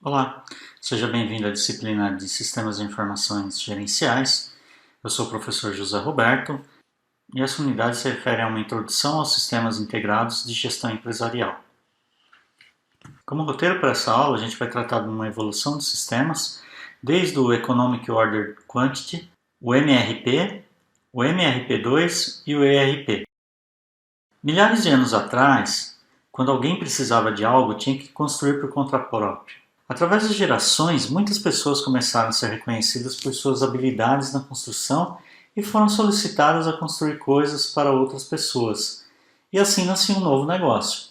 Olá, seja bem-vindo à disciplina de Sistemas de Informações Gerenciais. Eu sou o professor José Roberto e essa unidade se refere a uma introdução aos sistemas integrados de gestão empresarial. Como roteiro para essa aula, a gente vai tratar de uma evolução de sistemas, desde o Economic Ordered Quantity, o MRP, o MRP2 e o ERP. Milhares de anos atrás, quando alguém precisava de algo, tinha que construir por conta própria. Através das gerações, muitas pessoas começaram a ser reconhecidas por suas habilidades na construção e foram solicitadas a construir coisas para outras pessoas. E assim nascia um novo negócio.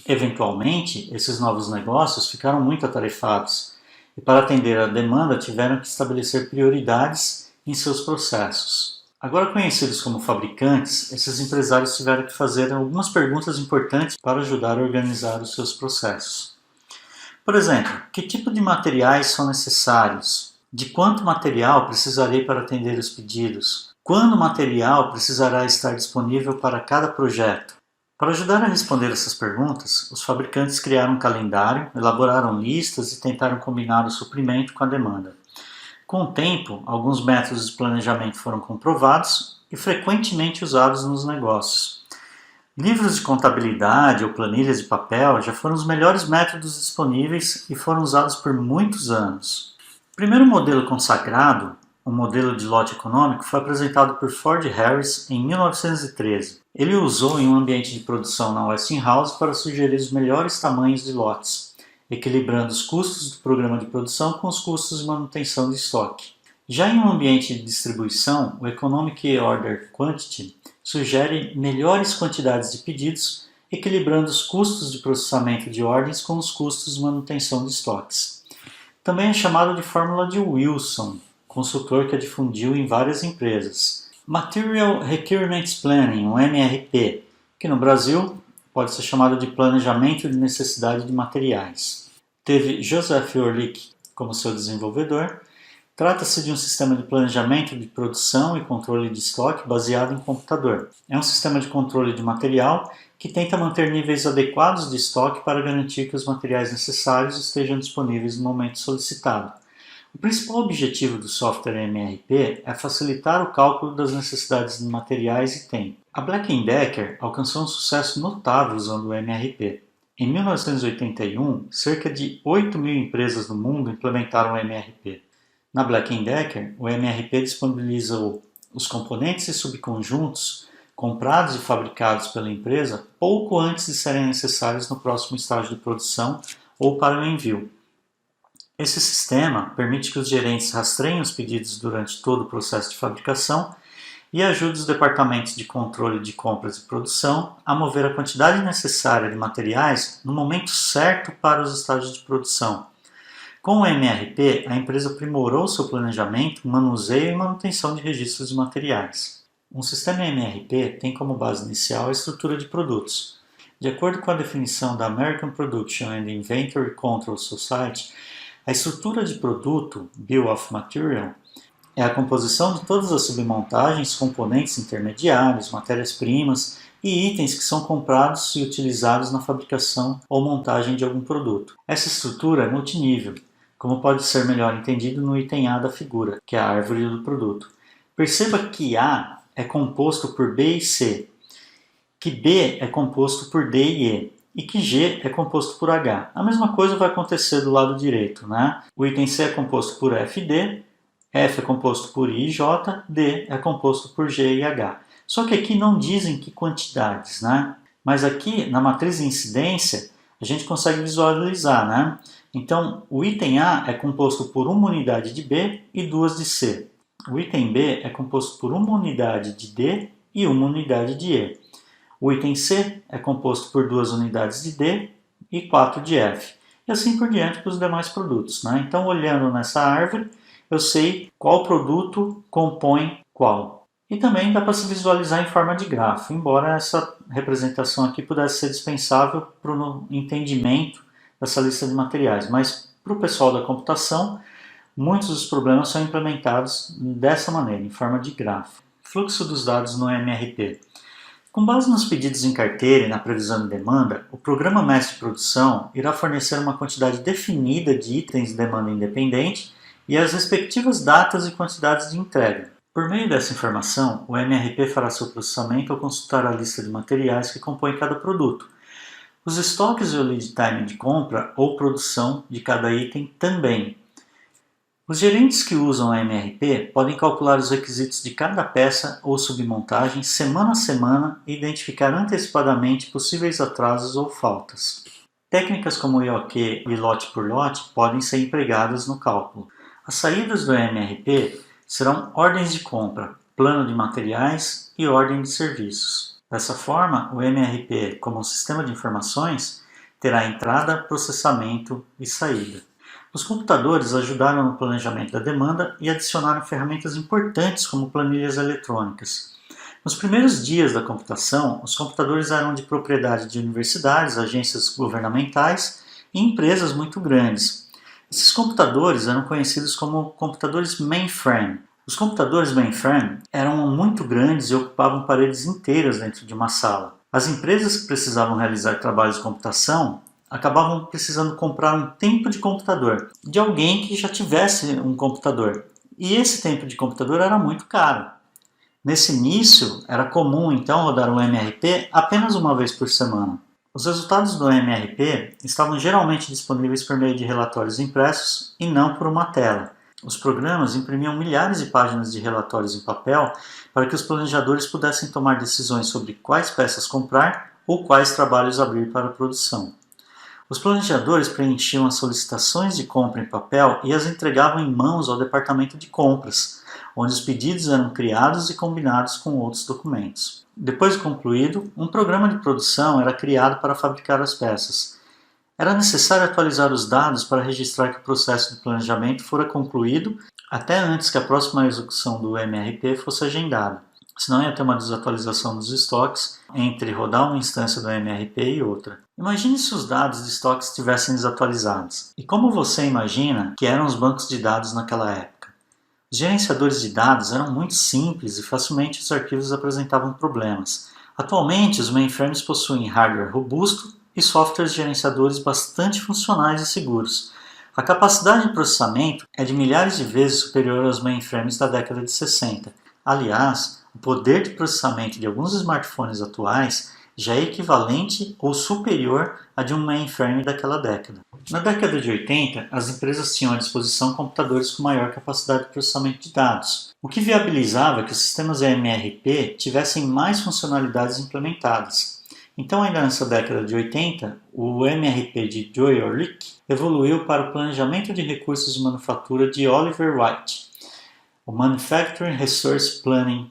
Eventualmente, esses novos negócios ficaram muito atarefados e, para atender à demanda, tiveram que estabelecer prioridades em seus processos. Agora conhecidos como fabricantes, esses empresários tiveram que fazer algumas perguntas importantes para ajudar a organizar os seus processos. Por exemplo, que tipo de materiais são necessários? De quanto material precisarei para atender os pedidos? Quando o material precisará estar disponível para cada projeto? Para ajudar a responder essas perguntas, os fabricantes criaram um calendário, elaboraram listas e tentaram combinar o suprimento com a demanda. Com o tempo, alguns métodos de planejamento foram comprovados e frequentemente usados nos negócios. Livros de contabilidade ou planilhas de papel já foram os melhores métodos disponíveis e foram usados por muitos anos. O primeiro modelo consagrado, o modelo de lote econômico, foi apresentado por Ford Harris em 1913. Ele o usou em um ambiente de produção na Westinghouse para sugerir os melhores tamanhos de lotes, equilibrando os custos do programa de produção com os custos de manutenção de estoque. Já em um ambiente de distribuição, o Economic Order Quantity sugere melhores quantidades de pedidos, equilibrando os custos de processamento de ordens com os custos de manutenção de estoques. Também é chamado de fórmula de Wilson, consultor que a difundiu em várias empresas. Material Requirements Planning, o MRP, que no Brasil pode ser chamado de planejamento de necessidade de materiais. Teve Joseph Orlick como seu desenvolvedor. Trata-se de um sistema de planejamento de produção e controle de estoque baseado em computador. É um sistema de controle de material que tenta manter níveis adequados de estoque para garantir que os materiais necessários estejam disponíveis no momento solicitado. O principal objetivo do software MRP é facilitar o cálculo das necessidades de materiais e tempo. A Black & Decker alcançou um sucesso notável usando o MRP. Em 1981, cerca de 8.000 empresas no mundo implementaram o MRP. Na Black & Decker, o MRP disponibilizou os componentes e subconjuntos comprados e fabricados pela empresa pouco antes de serem necessários no próximo estágio de produção ou para o envio. Esse sistema permite que os gerentes rastreiem os pedidos durante todo o processo de fabricação e ajude os departamentos de controle de compras e produção a mover a quantidade necessária de materiais no momento certo para os estágios de produção. Com o MRP, a empresa aprimorou seu planejamento, manuseio e manutenção de registros de materiais. Um sistema MRP tem como base inicial a estrutura de produtos. De acordo com a definição da American Production and Inventory Control Society, a estrutura de produto, Bill of Material, é a composição de todas as submontagens, componentes intermediários, matérias-primas e itens que são comprados e utilizados na fabricação ou montagem de algum produto. Essa estrutura é multinível, como pode ser melhor entendido no item A da figura, que é a árvore do produto. Perceba que A é composto por B e C, que B é composto por D e E que G é composto por H. A mesma coisa vai acontecer do lado direito, né? O item C é composto por F e D, F é composto por I e J, D é composto por G e H. Só que aqui não dizem que quantidades, né? Mas aqui na matriz de incidência a gente consegue visualizar, né? Então, o item A é composto por uma unidade de B e duas de C. O item B é composto por uma unidade de D e uma unidade de E. O item C é composto por duas unidades de D e 4 de F. E assim por diante para os demais produtos, né? Então, olhando nessa árvore, eu sei qual produto compõe qual. E também dá para se visualizar em forma de grafo, embora essa representação aqui pudesse ser dispensável para o entendimento dessa lista de materiais, mas para o pessoal da computação, muitos dos problemas são implementados dessa maneira, em forma de grafo. Fluxo dos dados no MRP. Com base nos pedidos em carteira e na previsão de demanda, o Programa Mestre de Produção irá fornecer uma quantidade definida de itens de demanda independente e as respectivas datas e quantidades de entrega. Por meio dessa informação, o MRP fará seu processamento ao consultar a lista de materiais que compõem cada produto. Os estoques e o lead time de compra ou produção de cada item também. Os gerentes que usam a MRP podem calcular os requisitos de cada peça ou submontagem semana a semana e identificar antecipadamente possíveis atrasos ou faltas. Técnicas como IOQ e lote por lote podem ser empregadas no cálculo. As saídas do MRP serão ordens de compra, plano de materiais e ordem de serviços. Dessa forma, o MRP, como um sistema de informações, terá entrada, processamento e saída. Os computadores ajudaram no planejamento da demanda e adicionaram ferramentas importantes como planilhas eletrônicas. Nos primeiros dias da computação, os computadores eram de propriedade de universidades, agências governamentais e empresas muito grandes. Esses computadores eram conhecidos como computadores mainframe. Os computadores mainframe eram muito grandes e ocupavam paredes inteiras dentro de uma sala. As empresas que precisavam realizar trabalhos de computação acabavam precisando comprar um tempo de computador de alguém que já tivesse um computador. E esse tempo de computador era muito caro. Nesse início, era comum então rodar o MRP apenas uma vez por semana. Os resultados do MRP estavam geralmente disponíveis por meio de relatórios impressos e não por uma tela. Os programas imprimiam milhares de páginas de relatórios em papel para que os planejadores pudessem tomar decisões sobre quais peças comprar ou quais trabalhos abrir para a produção. Os planejadores preenchiam as solicitações de compra em papel e as entregavam em mãos ao departamento de compras, onde os pedidos eram criados e combinados com outros documentos. Depois de concluído, um programa de produção era criado para fabricar as peças. Era necessário atualizar os dados para registrar que o processo de planejamento fora concluído até antes que a próxima execução do MRP fosse agendada. Senão ia ter uma desatualização dos estoques entre rodar uma instância do MRP e outra. Imagine se os dados de estoques estivessem desatualizados. E como você imagina que eram os bancos de dados naquela época? Os gerenciadores de dados eram muito simples e facilmente os arquivos apresentavam problemas. Atualmente, os mainframes possuem hardware robusto e softwares gerenciadores bastante funcionais e seguros. A capacidade de processamento é de milhares de vezes superior aos mainframes da década de 60. Aliás, o poder de processamento de alguns smartphones atuais já é equivalente ou superior a de um mainframe daquela década. Na década de 80, as empresas tinham à disposição computadores com maior capacidade de processamento de dados, o que viabilizava que os sistemas EMRP tivessem mais funcionalidades implementadas. Então, ainda nessa década de 80, o MRP de Joe Orlick evoluiu para o planejamento de recursos de manufatura de Oliver White, o Manufacturing Resource Planning,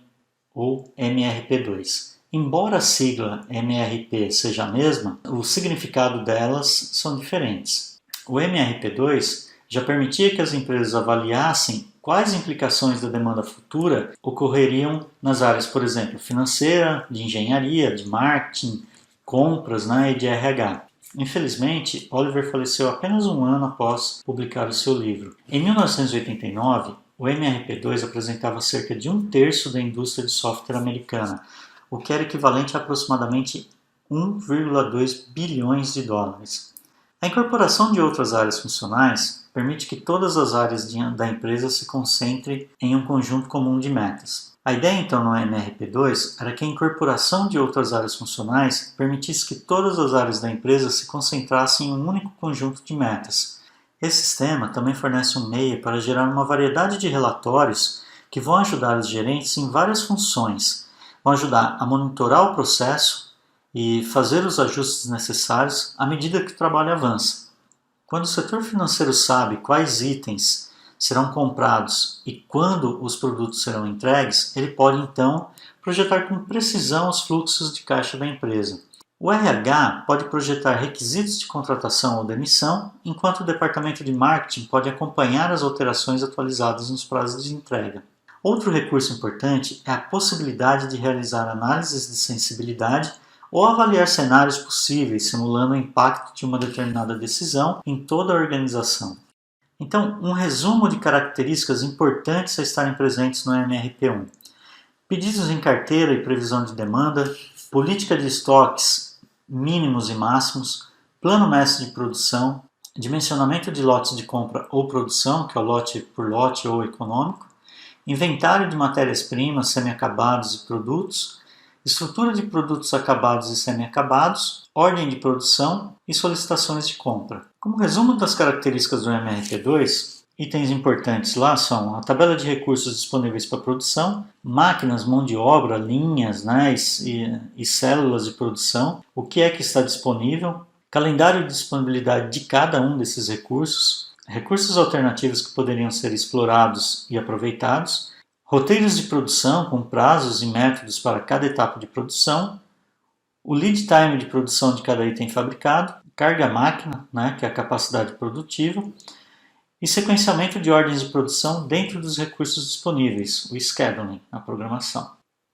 ou MRP2. Embora a sigla MRP seja a mesma, o significado delas são diferentes. O MRP2 já permitia que as empresas avaliassem quais implicações da demanda futura ocorreriam nas áreas, por exemplo, financeira, de engenharia, de marketing, compras, e de RH. Infelizmente, Oliver faleceu apenas um ano após publicar o seu livro. Em 1989, o MRP2 apresentava cerca de um terço da indústria de software americana, o que era equivalente a aproximadamente 1,2 bilhões de dólares. A incorporação de outras áreas funcionais permite que todas as áreas da empresa se concentrem em um conjunto comum de metas. A ideia então no MRP2 era que a incorporação de outras áreas funcionais permitisse que todas as áreas da empresa se concentrassem em um único conjunto de metas. Esse sistema também fornece um meio para gerar uma variedade de relatórios que vão ajudar os gerentes em várias funções, vão ajudar a monitorar o processo e fazer os ajustes necessários à medida que o trabalho avança. Quando o setor financeiro sabe quais itens serão comprados e quando os produtos serão entregues, ele pode então projetar com precisão os fluxos de caixa da empresa. O RH pode projetar requisitos de contratação ou demissão, enquanto o departamento de marketing pode acompanhar as alterações atualizadas nos prazos de entrega. Outro recurso importante é a possibilidade de realizar análises de sensibilidade ou avaliar cenários possíveis, simulando o impacto de uma determinada decisão em toda a organização. Então, um resumo de características importantes a estarem presentes no MRP1. Pedidos em carteira e previsão de demanda, política de estoques mínimos e máximos, plano mestre de produção, dimensionamento de lotes de compra ou produção, que é o lote por lote ou econômico, inventário de matérias-primas, semi-acabados e produtos, estrutura de produtos acabados e semi-acabados, ordem de produção e solicitações de compra. Como resumo das características do MRP2, itens importantes lá são a tabela de recursos disponíveis para produção, máquinas, mão de obra, linhas, e células de produção, o que é que está disponível, calendário de disponibilidade de cada um desses recursos, recursos alternativos que poderiam ser explorados e aproveitados, roteiros de produção com prazos e métodos para cada etapa de produção, o lead time de produção de cada item fabricado, carga máquina, que é a capacidade produtiva, e sequenciamento de ordens de produção dentro dos recursos disponíveis, o scheduling, a programação.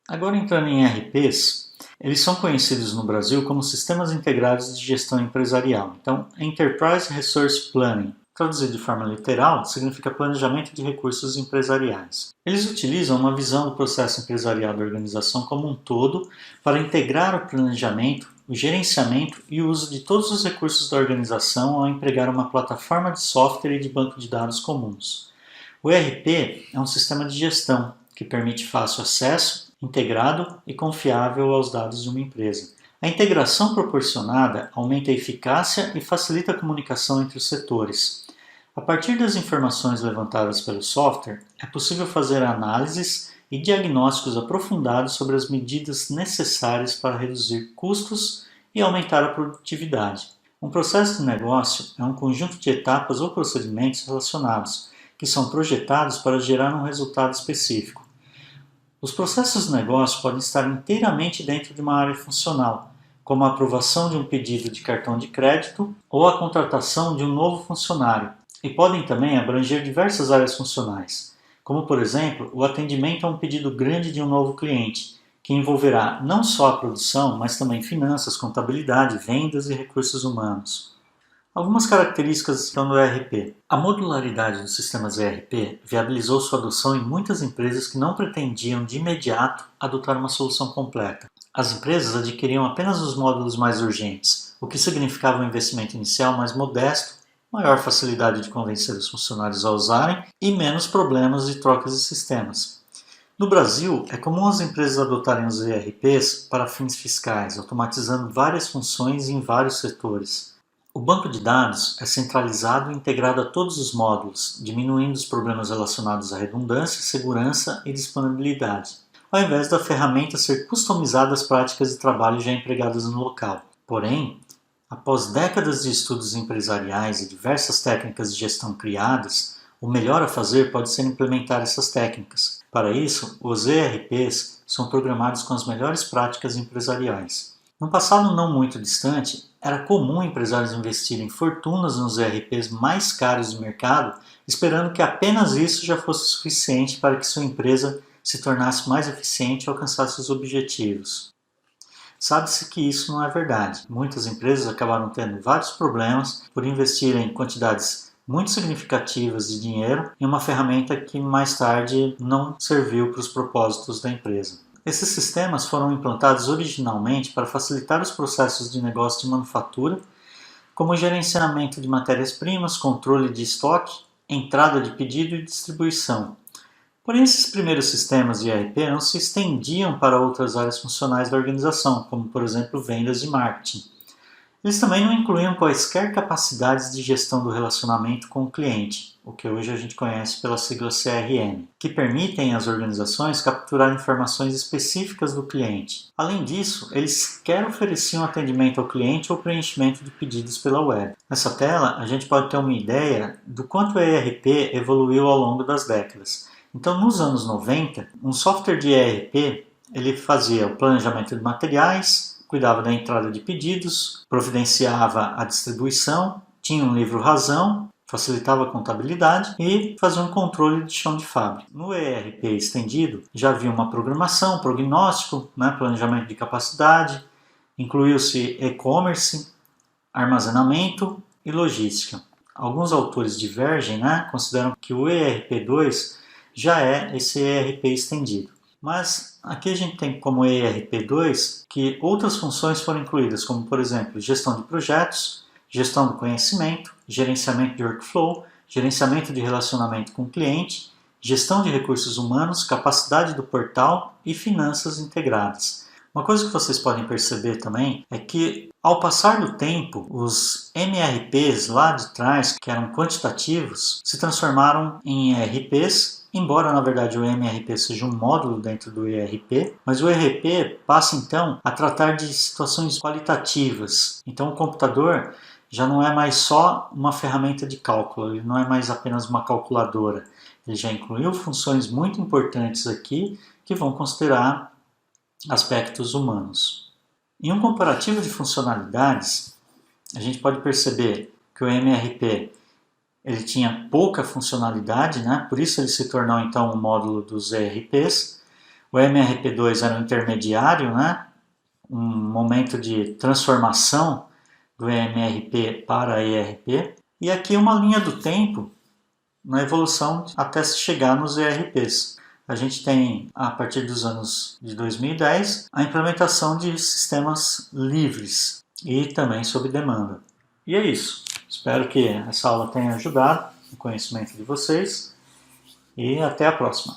Agora entrando em ERPs, eles são conhecidos no Brasil como sistemas integrados de gestão empresarial. Então, Enterprise Resource Planning, traduzido de forma literal, significa planejamento de recursos empresariais. Eles utilizam uma visão do processo empresarial da organização como um todo para integrar o planejamento, o gerenciamento e o uso de todos os recursos da organização ao empregar uma plataforma de software e de banco de dados comuns. O ERP é um sistema de gestão que permite fácil acesso, integrado e confiável aos dados de uma empresa. A integração proporcionada aumenta a eficácia e facilita a comunicação entre os setores. A partir das informações levantadas pelo software, é possível fazer análises e diagnósticos aprofundados sobre as medidas necessárias para reduzir custos e aumentar a produtividade. Um processo de negócio é um conjunto de etapas ou procedimentos relacionados, que são projetados para gerar um resultado específico. Os processos de negócio podem estar inteiramente dentro de uma área funcional, como a aprovação de um pedido de cartão de crédito ou a contratação de um novo funcionário, e podem também abranger diversas áreas funcionais, como por exemplo o atendimento a um pedido grande de um novo cliente, que envolverá não só a produção, mas também finanças, contabilidade, vendas e recursos humanos. Algumas características estão no ERP. A modularidade dos sistemas ERP viabilizou sua adoção em muitas empresas que não pretendiam de imediato adotar uma solução completa. As empresas adquiriam apenas os módulos mais urgentes, o que significava um investimento inicial mais modesto, maior facilidade de convencer os funcionários a usarem e menos problemas de trocas de sistemas. No Brasil, é comum as empresas adotarem os ERPs para fins fiscais, automatizando várias funções em vários setores. O banco de dados é centralizado e integrado a todos os módulos, diminuindo os problemas relacionados à redundância, segurança e disponibilidade, ao invés da ferramenta ser customizada às práticas de trabalho já empregadas no local. Porém, após décadas de estudos empresariais e diversas técnicas de gestão criadas, o melhor a fazer pode ser implementar essas técnicas. Para isso, os ERPs são programados com as melhores práticas empresariais. No passado não muito distante, era comum empresários investirem fortunas nos ERPs mais caros do mercado, esperando que apenas isso já fosse suficiente para que sua empresa se tornasse mais eficiente e alcançasse os objetivos. Sabe-se que isso não é verdade. Muitas empresas acabaram tendo vários problemas por investirem quantidades muito significativas de dinheiro em uma ferramenta que mais tarde não serviu para os propósitos da empresa. Esses sistemas foram implantados originalmente para facilitar os processos de negócio de manufatura, como gerenciamento de matérias-primas, controle de estoque, entrada de pedido e distribuição. Porém, esses primeiros sistemas de ERP não se estendiam para outras áreas funcionais da organização, como por exemplo vendas e marketing. Eles também não incluíam quaisquer capacidades de gestão do relacionamento com o cliente, o que hoje a gente conhece pela sigla CRM, que permitem às organizações capturar informações específicas do cliente. Além disso, eles sequer ofereciam atendimento ao cliente ou preenchimento de pedidos pela web. Nessa tela, a gente pode ter uma ideia do quanto o ERP evoluiu ao longo das décadas. Então, nos anos 90, um software de ERP ele fazia o planejamento de materiais, cuidava da entrada de pedidos, providenciava a distribuição, tinha um livro-razão, facilitava a contabilidade e fazia um controle de chão de fábrica. No ERP estendido, já havia uma programação, prognóstico, planejamento de capacidade, incluiu-se e-commerce, armazenamento e logística. Alguns autores divergem, consideram que o ERP2 já é esse ERP estendido. Mas Aqui a gente tem como ERP2 que outras funções foram incluídas, como por exemplo, gestão de projetos, gestão do conhecimento, gerenciamento de workflow, gerenciamento de relacionamento com o cliente, gestão de recursos humanos, capacidade do portal e finanças integradas. Uma coisa que vocês podem perceber também é que, ao passar do tempo, os MRPs lá de trás, que eram quantitativos, se transformaram em ERPs, embora na verdade o MRP seja um módulo dentro do ERP, mas o ERP passa então a tratar de situações qualitativas. Então o computador já não é mais só uma ferramenta de cálculo, ele não é mais apenas uma calculadora. Ele já incluiu funções muito importantes aqui que vão considerar aspectos humanos. Em um comparativo de funcionalidades, a gente pode perceber que o MRP ele tinha pouca funcionalidade, né? Por isso ele se tornou então um módulo dos ERPs. O MRP2 era um intermediário, né? Um momento de transformação do MRP para ERP. E aqui uma linha do tempo na evolução até se chegar nos ERPs. A gente tem, a partir dos anos de 2010, a implementação de sistemas livres e também sob demanda. E é isso. Espero que essa aula tenha ajudado no conhecimento de vocês e até a próxima.